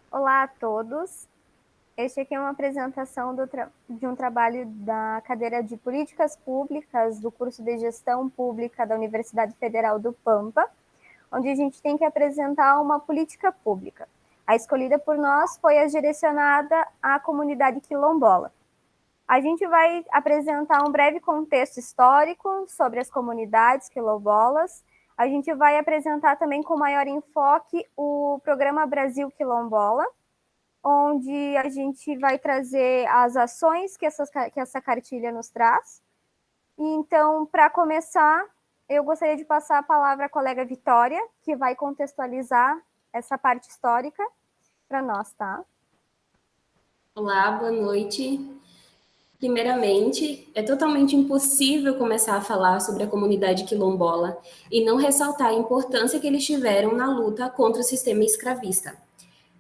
Olá a todos. Este aqui é uma apresentação de um trabalho da cadeira de Políticas Públicas do curso de Gestão Pública da Universidade Federal do Pampa, onde a gente tem que apresentar uma política pública. A escolhida por nós foi a direcionada à comunidade quilombola. A gente vai apresentar um breve contexto histórico sobre as comunidades quilombolas. A gente vai apresentar também com maior enfoque o programa Brasil Quilombola, onde a gente vai trazer as ações que essa cartilha nos traz. E então, para começar, eu gostaria de passar a palavra à colega Vitória, que vai contextualizar essa parte histórica para nós, tá? Olá, boa noite. Primeiramente, é totalmente impossível começar a falar sobre a comunidade quilombola e não ressaltar a importância que eles tiveram na luta contra o sistema escravista.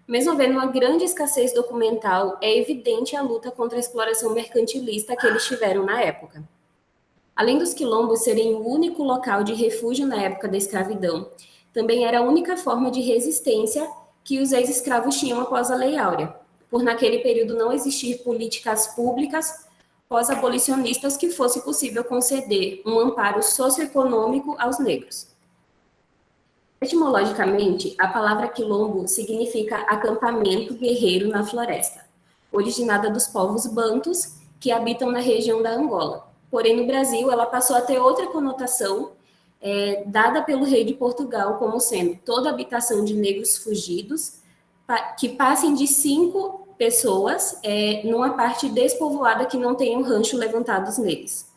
Mesmo havendo uma grande escassez documental, é evidente a luta contra a exploração mercantilista que eles tiveram na época. Além dos quilombos serem o único local de refúgio na época da escravidão, também era a única forma de resistência que os ex-escravos tinham após a Lei Áurea, por naquele período não existir políticas públicas pós-abolicionistas que fosse possível conceder um amparo socioeconômico aos negros. Etimologicamente, a palavra quilombo significa acampamento guerreiro na floresta, originada dos povos bantus que habitam na região da Angola. Porém, no Brasil, ela passou a ter outra conotação, dada pelo rei de Portugal como sendo toda habitação de negros fugidos, que passem de 5 pessoas numa parte despovoada que não tenham rancho levantados neles.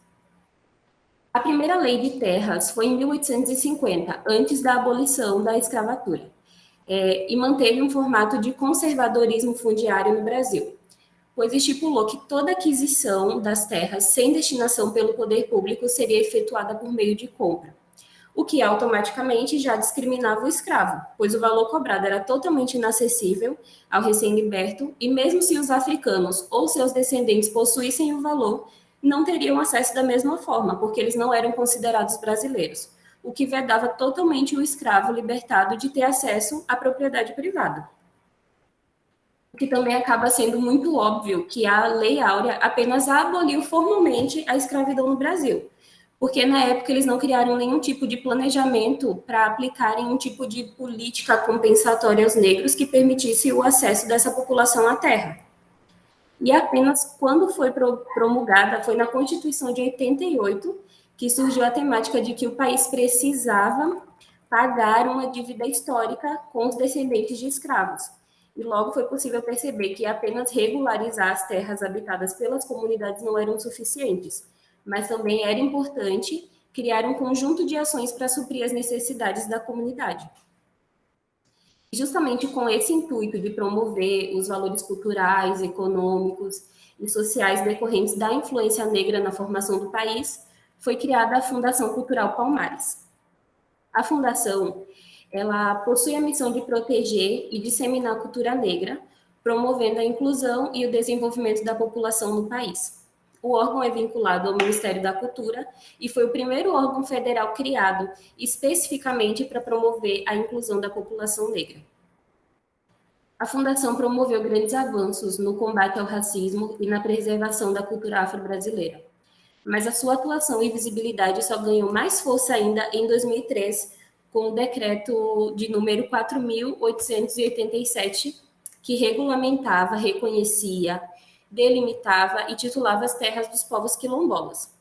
A primeira lei de terras foi em 1850, antes da abolição da escravatura, e manteve um formato de conservadorismo fundiário no Brasil, pois estipulou que toda aquisição das terras sem destinação pelo poder público seria efetuada por meio de compra, o que automaticamente já discriminava o escravo, pois o valor cobrado era totalmente inacessível ao recém-liberto, e mesmo se os africanos ou seus descendentes possuíssem o valor, não teriam acesso da mesma forma, porque eles não eram considerados brasileiros, o que vedava totalmente o escravo libertado de ter acesso à propriedade privada. O que também acaba sendo muito óbvio que a Lei Áurea apenas aboliu formalmente a escravidão no Brasil, porque na época eles não criaram nenhum tipo de planejamento para aplicarem um tipo de política compensatória aos negros que permitisse o acesso dessa população à terra. E apenas quando foi promulgada, foi na Constituição de 88, que surgiu a temática de que o país precisava pagar uma dívida histórica com os descendentes de escravos. E logo foi possível perceber que apenas regularizar as terras habitadas pelas comunidades não eram suficientes, mas também era importante criar um conjunto de ações para suprir as necessidades da comunidade. Justamente com esse intuito de promover os valores culturais, econômicos e sociais decorrentes da influência negra na formação do país, foi criada a Fundação Cultural Palmares. A fundação, ela possui a missão de proteger e disseminar a cultura negra, promovendo a inclusão e o desenvolvimento da população no país. O órgão é vinculado ao Ministério da Cultura e foi o primeiro órgão federal criado especificamente para promover a inclusão da população negra. A Fundação promoveu grandes avanços no combate ao racismo e na preservação da cultura afro-brasileira. Mas a sua atuação e visibilidade só ganhou mais força ainda em 2003, com o decreto de número 4.887, que regulamentava, reconhecia, delimitava e titulava as terras dos povos quilombolas.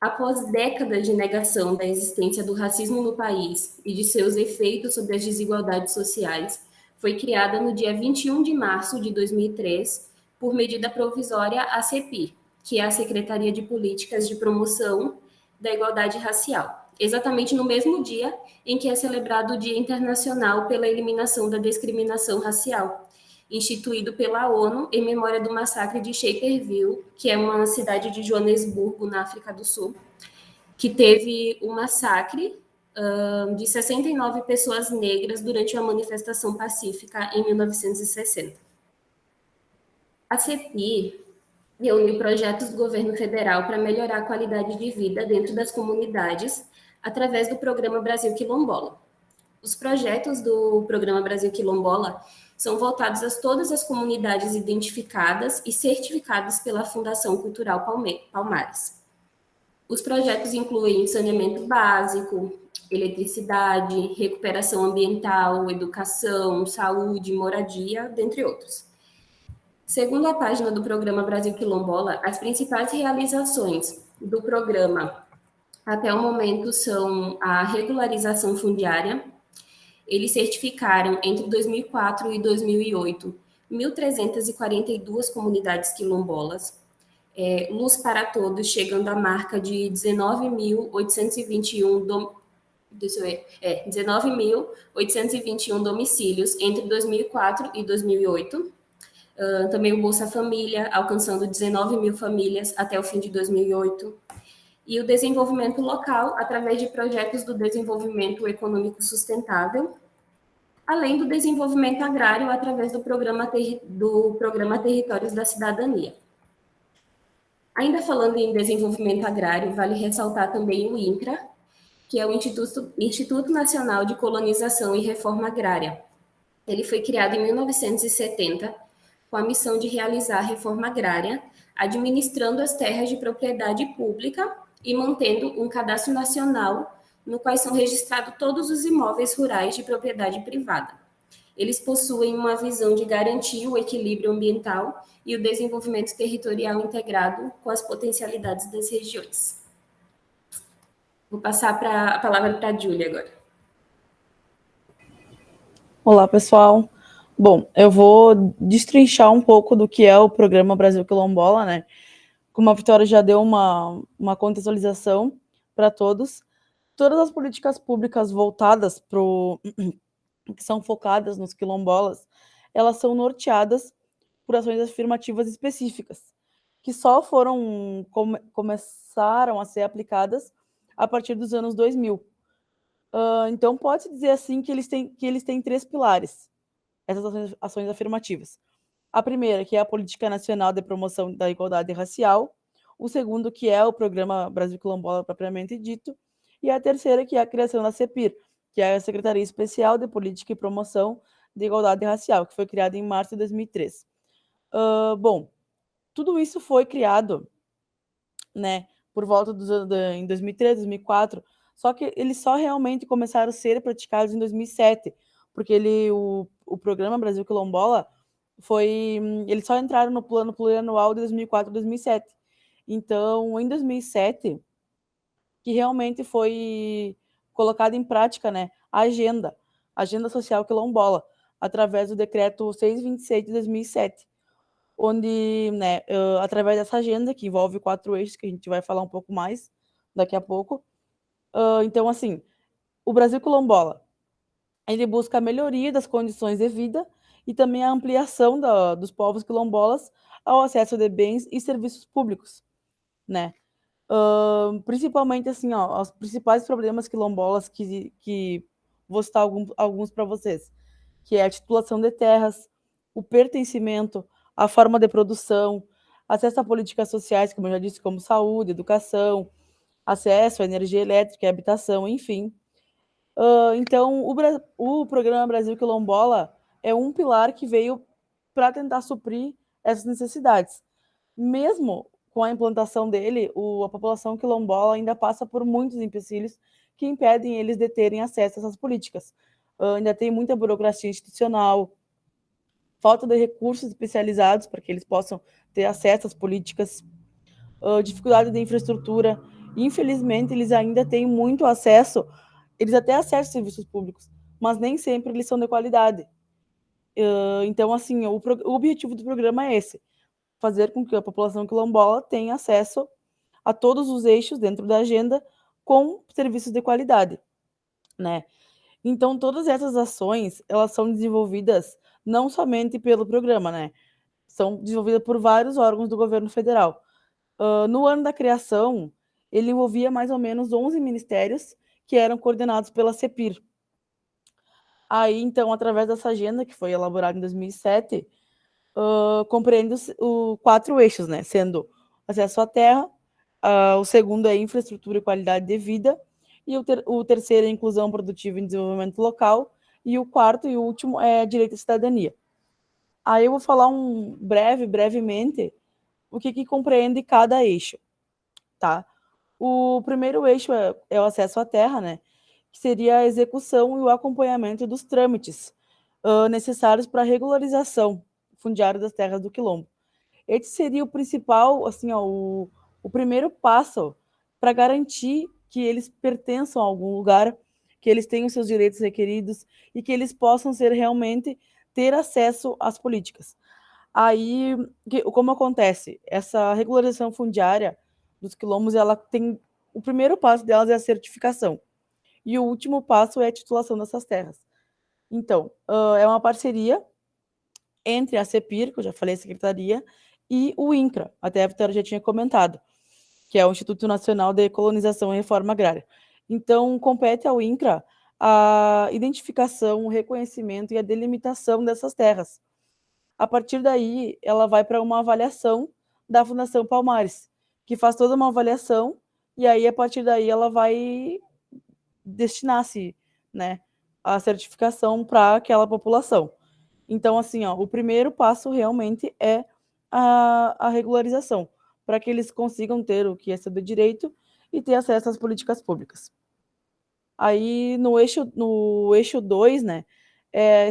Após décadas de negação da existência do racismo no país e de seus efeitos sobre as desigualdades sociais, foi criada no dia 21 de março de 2003, por medida provisória, a CEPI, que é a Secretaria de Políticas de Promoção da Igualdade Racial, exatamente no mesmo dia em que é celebrado o Dia Internacional pela Eliminação da Discriminação Racial, instituído pela ONU em memória do massacre de Shaperville, que é uma cidade de Joanesburgo, na África do Sul, que teve um massacre de 69 pessoas negras durante uma manifestação pacífica em 1960. A CEPI reuniu projetos do governo federal para melhorar a qualidade de vida dentro das comunidades através do programa Brasil Quilombola. Os projetos do Programa Brasil Quilombola são voltados a todas as comunidades identificadas e certificadas pela Fundação Cultural Palmares. Os projetos incluem saneamento básico, eletricidade, recuperação ambiental, educação, saúde, moradia, dentre outros. Segundo a página do Programa Brasil Quilombola, as principais realizações do programa até o momento são a regularização fundiária. Eles certificaram entre 2004 e 2008 1.342 comunidades quilombolas, Luz para Todos, chegando à marca de 19.821 19.821 domicílios entre 2004 e 2008. Também o Bolsa Família, alcançando 19 mil famílias até o fim de 2008. E o desenvolvimento local, através de projetos do desenvolvimento econômico sustentável, além do desenvolvimento agrário, através do programa Territórios da Cidadania. Ainda falando em desenvolvimento agrário, vale ressaltar também o INCRA, que é o Instituto Nacional de Colonização e Reforma Agrária. Ele foi criado em 1970 com a missão de realizar a reforma agrária, administrando as terras de propriedade pública e mantendo um cadastro nacional no qual são registrados todos os imóveis rurais de propriedade privada. Eles possuem uma visão de garantir o equilíbrio ambiental e o desenvolvimento territorial integrado com as potencialidades das regiões. Vou passar a palavra para a Júlia agora. Olá, pessoal. Bom, eu vou destrinchar um pouco do que é o Programa Brasil Quilombola, né? Como a Vitória já deu uma contextualização para todos, todas as políticas públicas voltadas que são focadas nos quilombolas, elas são norteadas por ações afirmativas específicas, que só começaram a ser aplicadas a partir dos anos 2000. Então, pode-se dizer assim que eles têm três pilares, essas ações afirmativas. A primeira, que é a Política Nacional de Promoção da Igualdade Racial. O segundo, que é o Programa Brasil Quilombola propriamente dito. E a terceira, que é a criação da CEPIR, que é a Secretaria Especial de Política e Promoção de Igualdade Racial, que foi criada em março de 2003. Bom, tudo isso foi criado, né, por volta em 2003, 2004, só que eles só realmente começaram a ser praticados em 2007, porque o Programa Brasil Quilombola eles só entraram no plano plurianual de 2004 a 2007. Então, em 2007, que realmente foi colocada em prática, né, a Agenda Social Quilombola, através do Decreto 626 de 2007, onde, né, através dessa agenda, que envolve 4 eixos, que a gente vai falar um pouco mais daqui a pouco. Então, assim, o Brasil Quilombola, ele busca a melhoria das condições de vida e também a ampliação dos povos quilombolas ao acesso de bens e serviços públicos, né? Principalmente, assim, ó, os principais problemas quilombolas que vou citar alguns para vocês, que é a titulação de terras, o pertencimento, a forma de produção, acesso a políticas sociais, como eu já disse, como saúde, educação, acesso à energia elétrica e habitação, enfim. Então, o Programa Brasil Quilombola é um pilar que veio para tentar suprir essas necessidades. Mesmo com a implantação dele, a população quilombola ainda passa por muitos empecilhos que impedem eles de terem acesso a essas políticas. Ainda tem muita burocracia institucional, falta de recursos especializados para que eles possam ter acesso às políticas, dificuldade de infraestrutura. Infelizmente, eles ainda têm muito acesso, eles até acessam serviços públicos, mas nem sempre eles são de qualidade. Então, assim, o objetivo do programa é esse: fazer com que a população quilombola tenha acesso a todos os eixos dentro da agenda com serviços de qualidade, né? Então, todas essas ações, elas são desenvolvidas não somente pelo programa, né? São desenvolvidas por vários órgãos do governo federal. No ano da criação, ele envolvia mais ou menos 11 ministérios que eram coordenados pela CEPIR. Aí, então, através dessa agenda, que foi elaborada em 2007, compreende os 4 eixos, né? Sendo acesso à terra, o segundo é infraestrutura e qualidade de vida, e o terceiro é inclusão produtiva e desenvolvimento local, e o quarto e o último é direito à cidadania. Aí eu vou falar brevemente, o que compreende cada eixo, tá? O primeiro eixo é o acesso à terra, né? Que seria a execução e o acompanhamento dos trâmites necessários para a regularização fundiária das terras do quilombo. Esse seria o principal, assim, ó, o primeiro passo para garantir que eles pertençam a algum lugar, que eles tenham seus direitos requeridos e que eles possam ser realmente ter acesso às políticas. Aí, como acontece? Essa regularização fundiária dos quilombos, ela tem o primeiro passo delas é a certificação e o último passo é a titulação dessas terras. Então, é uma parceria entre a CEPIR, que eu já falei, a secretaria, e o INCRA, até a Vitória já tinha comentado, que é o Instituto Nacional de Colonização e Reforma Agrária. Então, compete ao INCRA a identificação, o reconhecimento e a delimitação dessas terras. A partir daí, ela vai para uma avaliação da Fundação Palmares, que faz toda uma avaliação, e aí, a partir daí, ela vai destinar-se, né, a certificação para aquela população. Então, assim, ó, o primeiro passo realmente é a regularização, para que eles consigam ter o que é seu direito e ter acesso às políticas públicas. Aí, no eixo 2, né,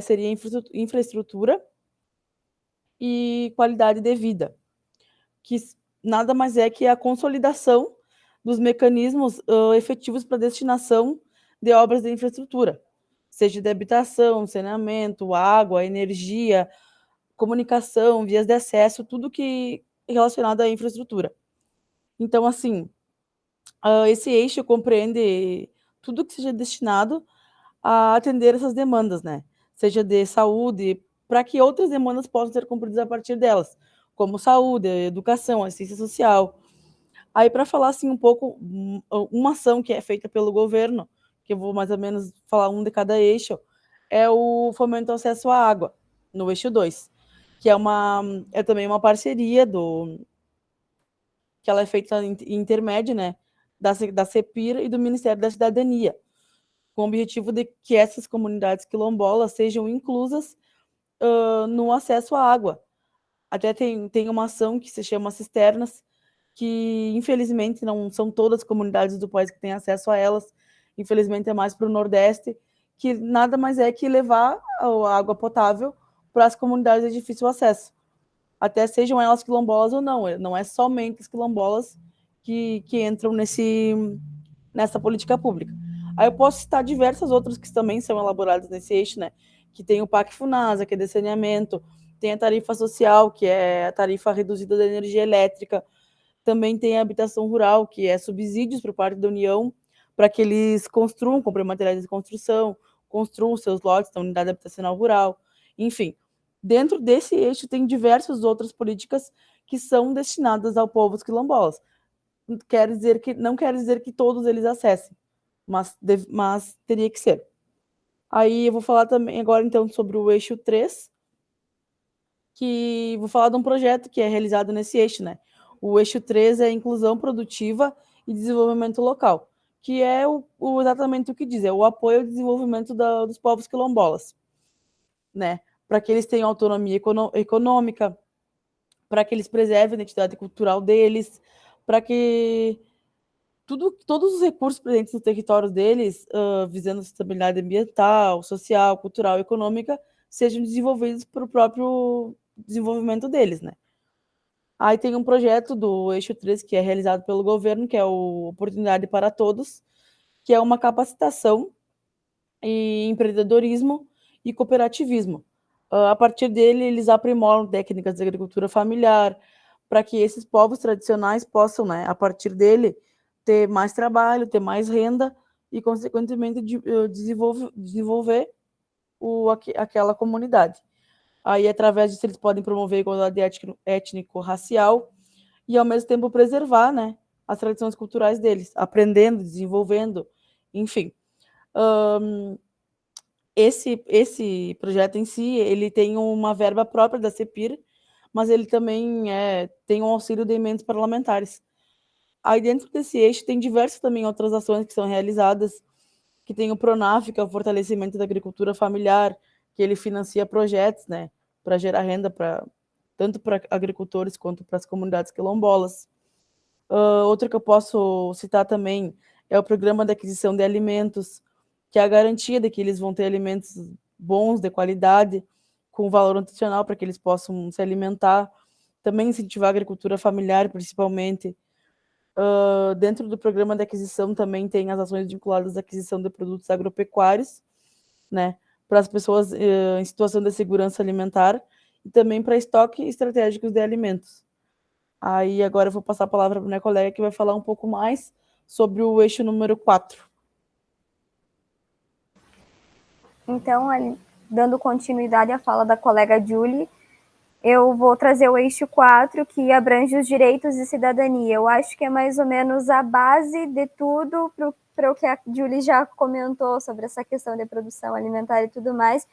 seria infraestrutura e qualidade de vida, que nada mais é que a consolidação dos mecanismos efetivos para destinação de obras de infraestrutura, seja de habitação, saneamento, água, energia, comunicação, vias de acesso, tudo que é relacionado à infraestrutura. Então, assim, esse eixo compreende tudo que seja destinado a atender essas demandas, né? Seja de saúde, para que outras demandas possam ser cumpridas a partir delas, como saúde, educação, assistência social. Aí, para falar assim um pouco, uma ação que é feita pelo governo, que eu vou mais ou menos falar um de cada eixo, é o fomento ao acesso à água, no eixo 2, que é também uma parceria que ela é feita intermédia, né, da CEPIR e do Ministério da Cidadania, com o objetivo de que essas comunidades quilombolas sejam inclusas no acesso à água. Até tem uma ação que se chama Cisternas, que infelizmente não são todas as comunidades do país que têm acesso a elas, infelizmente é mais para o Nordeste, que nada mais é que levar a água potável para as comunidades de difícil acesso, até sejam elas quilombolas ou não, não é somente as quilombolas que entram nessa política pública. Aí eu posso citar diversas outras que também são elaboradas nesse eixo, né? Que tem o PAC Funasa, que é de saneamento, tem a tarifa social, que é a tarifa reduzida da energia elétrica, também tem a habitação rural, que é subsídios por parte da União para que eles construam, comprem materiais de construção, construam seus lotes da unidade habitacional rural, enfim. Dentro desse eixo tem diversas outras políticas que são destinadas ao povo quilombolas. Não quer dizer que todos eles acessem, mas teria que ser. Aí eu vou falar também agora então sobre o eixo 3, que vou falar de um projeto que é realizado nesse eixo, né? O eixo 3 é a inclusão produtiva e desenvolvimento local, que é exatamente o que diz, é o apoio ao desenvolvimento dos povos quilombolas, né? Para que eles tenham autonomia econômica, para que eles preservem a identidade cultural deles, para que todos os recursos presentes no território deles, visando a sustentabilidade ambiental, social, cultural e econômica, sejam desenvolvidos para o próprio desenvolvimento deles, né? Aí tem um projeto do Eixo 3 que é realizado pelo governo, que é o Oportunidade para Todos, que é uma capacitação em empreendedorismo e cooperativismo. A partir dele, eles aprimoram técnicas de agricultura familiar, para que esses povos tradicionais possam, né, a partir dele, ter mais trabalho, ter mais renda e, consequentemente, desenvolver aquela comunidade. Aí, através disso, eles podem promover a igualdade étnico-racial e, ao mesmo tempo, preservar, né, as tradições culturais deles, aprendendo, desenvolvendo, enfim. Esse projeto em si, ele tem uma verba própria da CEPIR, mas ele também tem um auxílio de emendas parlamentares. Aí dentro desse eixo tem diversas também outras ações que são realizadas, que tem o Pronaf, que é o fortalecimento da agricultura familiar, que ele financia projetos, né, para gerar renda tanto para agricultores quanto para as comunidades quilombolas. Outro que eu posso citar também é o Programa de Aquisição de Alimentos, que é a garantia de que eles vão ter alimentos bons, de qualidade, com valor nutricional, para que eles possam se alimentar. Também incentivar a agricultura familiar, principalmente. Dentro do Programa de Aquisição também tem as ações vinculadas à aquisição de produtos agropecuários, né, para as pessoas em situação de segurança alimentar e também para estoque estratégicos de alimentos. Aí agora eu vou passar a palavra para a minha colega, que vai falar um pouco mais sobre o eixo número 4. Então, dando continuidade à fala da colega Julie, eu vou trazer o eixo 4, que abrange os direitos de cidadania. Eu acho que é mais ou menos a base de tudo para o que a Julie já comentou sobre essa questão de produção alimentar e tudo mais,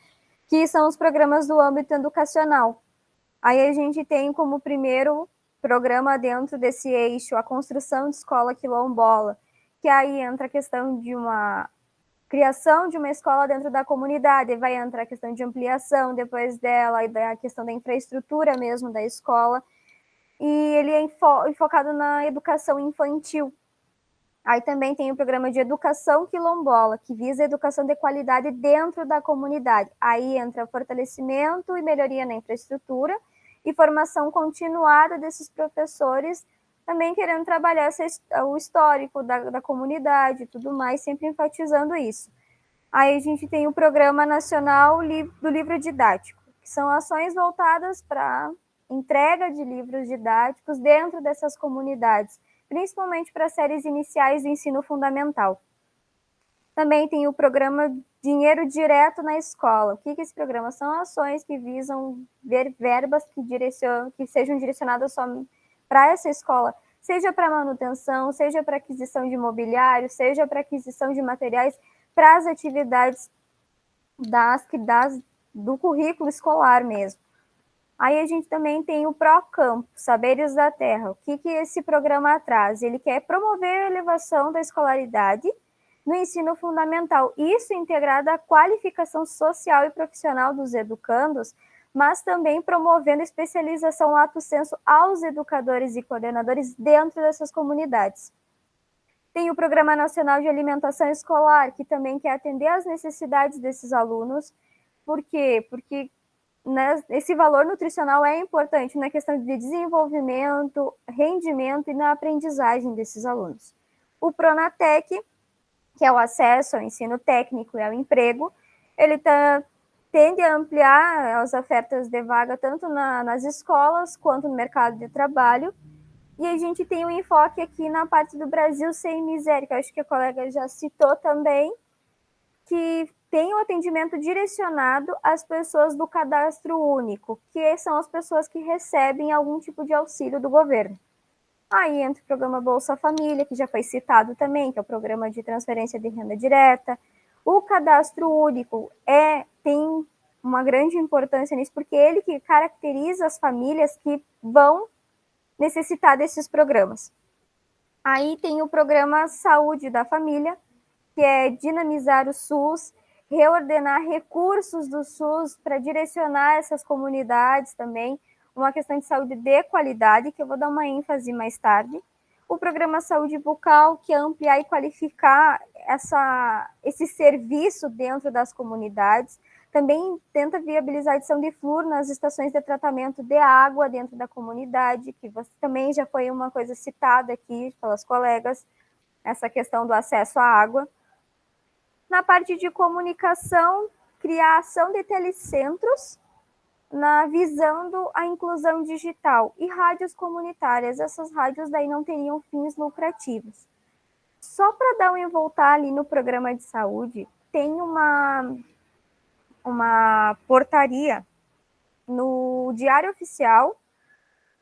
que são os programas do âmbito educacional. Aí a gente tem como primeiro programa dentro desse eixo a construção de escola quilombola, que aí entra a questão de uma criação de uma escola dentro da comunidade, vai entrar a questão de ampliação depois dela, e a questão da infraestrutura mesmo da escola, e ele é enfocado na educação infantil. Aí também tem o programa de educação quilombola, que visa a educação de qualidade dentro da comunidade. Aí entra fortalecimento e melhoria na infraestrutura e formação continuada desses professores, também querendo trabalhar o histórico da comunidade e tudo mais, sempre enfatizando isso. Aí a gente tem o Programa Nacional do Livro Didático, que são ações voltadas para entrega de livros didáticos dentro dessas comunidades, principalmente para séries iniciais do ensino fundamental. Também tem o programa Dinheiro Direto na Escola. O que é esse programa? São ações que visam ver verbas que sejam direcionadas só para essa escola, seja para manutenção, seja para aquisição de mobiliário, seja para aquisição de materiais para as atividades do currículo escolar mesmo. Aí a gente também tem o Procampo, Saberes da Terra. O que esse programa traz? Ele quer promover a elevação da escolaridade no ensino fundamental, isso integrado à qualificação social e profissional dos educandos, mas também promovendo especialização lato sensu aos educadores e coordenadores dentro dessas comunidades. Tem o Programa Nacional de Alimentação Escolar, que também quer atender às necessidades desses alunos. Por quê? Porque esse valor nutricional é importante na questão de desenvolvimento, rendimento e na aprendizagem desses alunos. O Pronatec, que é o acesso ao ensino técnico e ao emprego, ele tende a ampliar as ofertas de vaga tanto nas escolas quanto no mercado de trabalho. E a gente tem um enfoque aqui na parte do Brasil Sem Miséria, que eu acho que a colega já citou também, que tem um atendimento direcionado às pessoas do cadastro único, que são as pessoas que recebem algum tipo de auxílio do governo. Aí entra o programa Bolsa Família, que já foi citado também, que é o programa de transferência de renda direta. O cadastro único tem uma grande importância nisso, porque ele que caracteriza as famílias que vão necessitar desses programas. Aí tem o programa Saúde da Família, que é dinamizar o SUS, reordenar recursos do SUS para direcionar essas comunidades também, uma questão de saúde de qualidade, que eu vou dar uma ênfase mais tarde. O programa Saúde Bucal, que é ampliar e qualificar esse serviço dentro das comunidades. Também tenta viabilizar a adição de flúor nas estações de tratamento de água dentro da comunidade, que também já foi uma coisa citada aqui pelas colegas, essa questão do acesso à água. Na parte de comunicação, criação de telecentros, visando a inclusão digital, e rádios comunitárias. Essas rádios daí não teriam fins lucrativos. Só para dar um voltar ali no programa de saúde, tem uma portaria no Diário Oficial,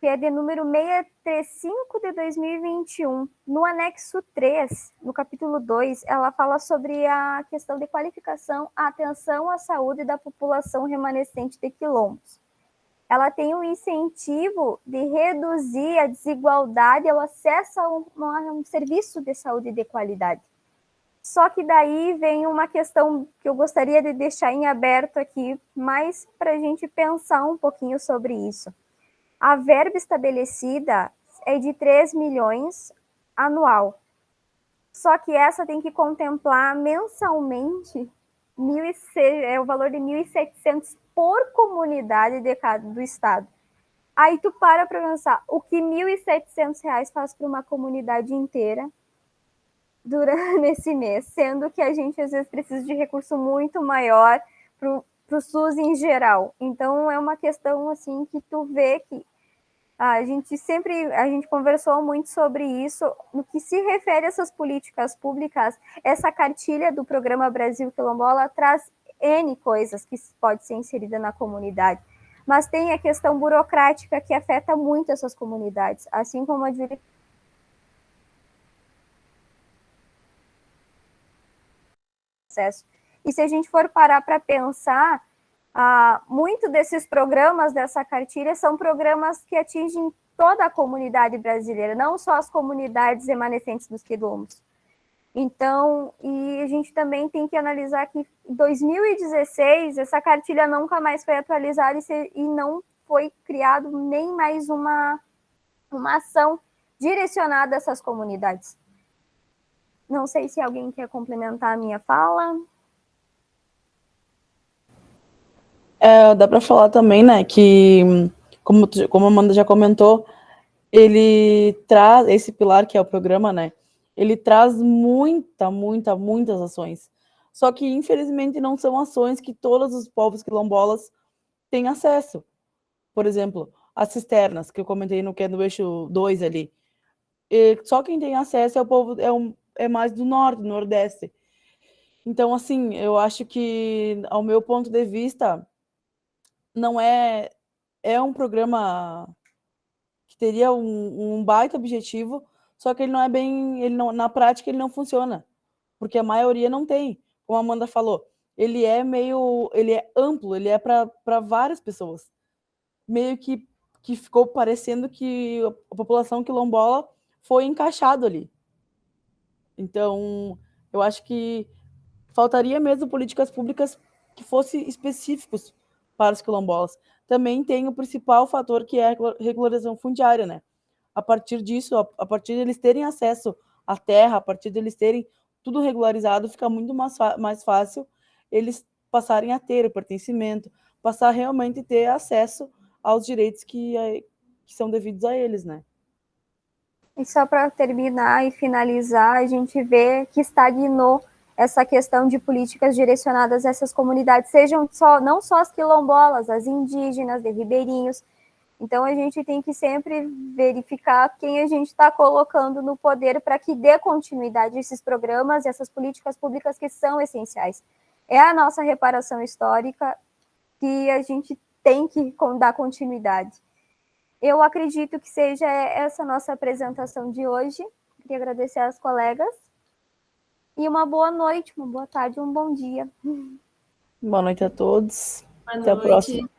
que é de número 635 de 2021. No anexo 3, no capítulo 2, ela fala sobre a questão de qualificação, a atenção à saúde da população remanescente de quilombos. ela tem um incentivo de reduzir a desigualdade ao acesso a um serviço de saúde de qualidade. Só que daí vem uma questão que eu gostaria de deixar em aberto aqui, mais para a gente pensar um pouquinho sobre isso. A verba estabelecida é de 3 milhões anual. Só que essa tem que contemplar mensalmente o valor de 1.700 por comunidade do estado. Aí tu para pensar, o que R$1.700 faz para uma comunidade inteira nesse mês, sendo que a gente às vezes precisa de recurso muito maior para o SUS em geral. Então é uma questão assim que tu vê que a gente conversou muito sobre isso. No que se refere a essas políticas públicas, essa cartilha do Programa Brasil Quilombola traz N coisas que pode ser inserida na comunidade. Mas tem a questão burocrática que afeta muito essas comunidades, assim como a acesso. E se a gente for parar para pensar, muito desses programas dessa cartilha são programas que atingem toda a comunidade brasileira, não só as comunidades remanescentes dos quilombos. Então, e a gente também tem que analisar que em 2016 essa cartilha nunca mais foi atualizada e não foi criado nem mais uma ação direcionada a essas comunidades. Não sei se alguém quer complementar a minha fala. Dá para falar também, né, que, como a Amanda já comentou, ele traz, esse pilar que é o programa, né, ele traz muitas ações. Só que, infelizmente, não são ações que todos os povos quilombolas têm acesso. Por exemplo, as cisternas, que eu comentei que é no eixo 2 ali. E só quem tem acesso é o povo, é mais do norte, do nordeste. Então, assim, eu acho que, ao meu ponto de vista, não é um programa que teria um baita objetivo, só que ele não é bem, na prática ele não funciona, porque a maioria não tem. Como a Amanda falou, ele é amplo, ele é para várias pessoas. Meio que ficou parecendo que a população quilombola foi encaixado ali. Então, eu acho que faltaria mesmo políticas públicas que fossem específicos para os quilombolas. Também tem o principal fator, que é a regularização fundiária, né? A partir disso, a partir de eles terem acesso à terra, a partir de eles terem tudo regularizado, fica muito mais fácil eles passarem a ter o pertencimento, passar a realmente ter acesso aos direitos que são devidos a eles, né? E só para terminar e finalizar, a gente vê que estagnou essa questão de políticas direcionadas a essas comunidades, não só as quilombolas, as indígenas, de ribeirinhos. Então, a gente tem que sempre verificar quem a gente está colocando no poder para que dê continuidade a esses programas e essas políticas públicas que são essenciais. É a nossa reparação histórica que a gente tem que dar continuidade. Eu acredito que seja essa nossa apresentação de hoje. Queria agradecer às colegas. E uma boa noite, uma boa tarde, um bom dia. Boa noite a todos. Boa Até a noite. próxima.